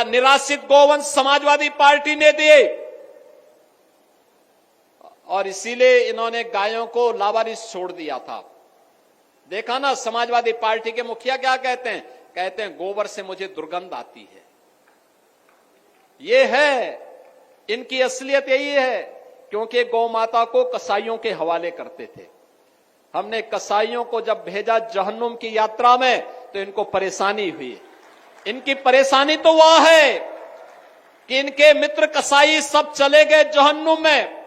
निराश्रित गोवंश समाजवादी पार्टी ने दिए और इसीलिए इन्होंने गायों को लावारिस छोड़ दिया था। देखा ना समाजवादी पार्टी के मुखिया क्या कहते हैं? कहते हैं गोबर से मुझे दुर्गंध आती है। ये है इनकी असलियत, यही है। क्योंकि गौ माता को कसाईयों के हवाले करते थे। हमने कसाईयों को जब भेजा जहन्नुम की यात्रा में तो इनको परेशानी हुई। इनकी परेशानी तो वह है कि इनके मित्र कसाई सब चले गए जहन्नुम में।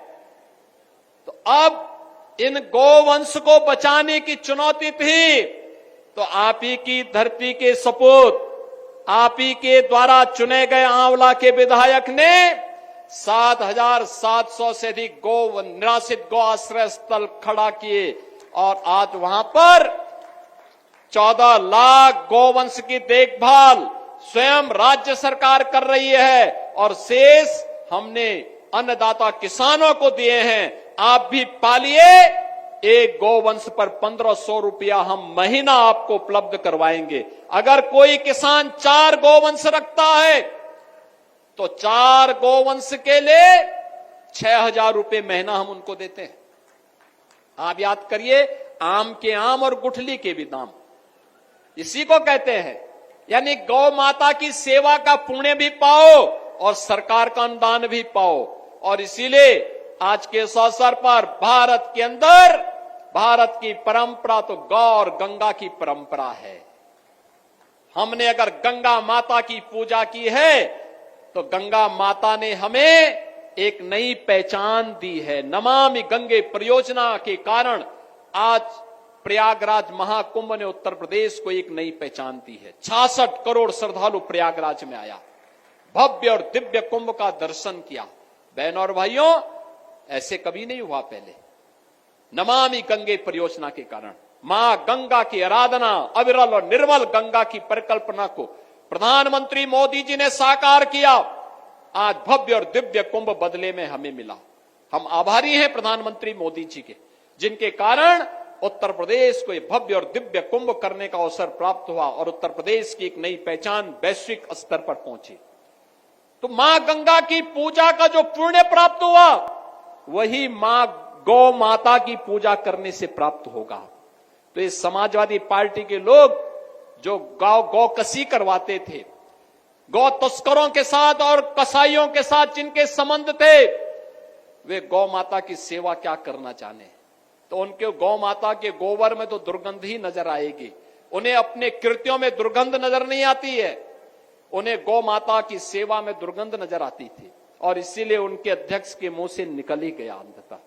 तो अब इन गोवंश को बचाने की चुनौती थी, तो आप ही की धरती के सपूत, आप ही के द्वारा चुने गए आंवला के विधायक ने 7,700 से अधिक निराश्रित गौ आश्रय स्थल खड़ा किए और आज वहां पर 14 लाख गोवंश की देखभाल स्वयं राज्य सरकार कर रही है और शेष हमने अन्नदाता किसानों को दिए हैं। आप भी पालिए, एक गोवंश पर 1500 रुपया हम महीना आपको उपलब्ध करवाएंगे। अगर कोई किसान 4 गोवंश रखता है तो 4 गोवंश के लिए 6,000 रुपये महीना हम उनको देते हैं। आप याद करिए, आम के आम और गुठली के भी दाम, इसी को कहते हैं। यानी गौ माता की सेवा का पुण्य भी पाओ और सरकार का अनुदान भी पाओ। और इसीलिए आज के इस अवसर पर भारत के अंदर भारत की परंपरा तो गौ और गंगा की परंपरा है। हमने अगर गंगा माता की पूजा की है तो गंगा माता ने हमें एक नई पहचान दी है। नमामि गंगे परियोजना के कारण आज प्रयागराज महाकुंभ ने उत्तर प्रदेश को एक नई पहचान दी है। 66 करोड़ श्रद्धालु प्रयागराज में आया, भव्य और दिव्य कुंभ का दर्शन किया। बहनों और भाइयों, ऐसे कभी नहीं हुआ पहले। नमामि गंगे परियोजना के कारण मां गंगा की आराधना, अविरल और निर्मल गंगा की परिकल्पना को प्रधानमंत्री मोदी जी ने साकार किया। आज भव्य और दिव्य कुंभ बदले में हमें मिला। हम आभारी हैं प्रधानमंत्री मोदी जी के, जिनके कारण उत्तर प्रदेश को ये भव्य और दिव्य कुंभ करने का अवसर प्राप्त हुआ और उत्तर प्रदेश की एक नई पहचान वैश्विक स्तर पर पहुंची। तो मां गंगा की पूजा का जो पुण्य प्राप्त हुआ, वही मां गौ माता की पूजा करने से प्राप्त होगा। तो इस समाजवादी पार्टी के लोग जो गौ कसी करवाते थे, गौ तस्करों के साथ और कसाईयों के साथ जिनके संबंध थे, वे गौ माता की सेवा क्या करना चाहते? तो उनके गौ माता के गोबर में तो दुर्गंध ही नजर आएगी। उन्हें अपने कृत्यों में दुर्गंध नजर नहीं आती है, उन्हें गौ माता की सेवा में दुर्गंध नजर आती थी। और इसीलिए उनके अध्यक्ष के मुंह से निकल ही गया अंततः।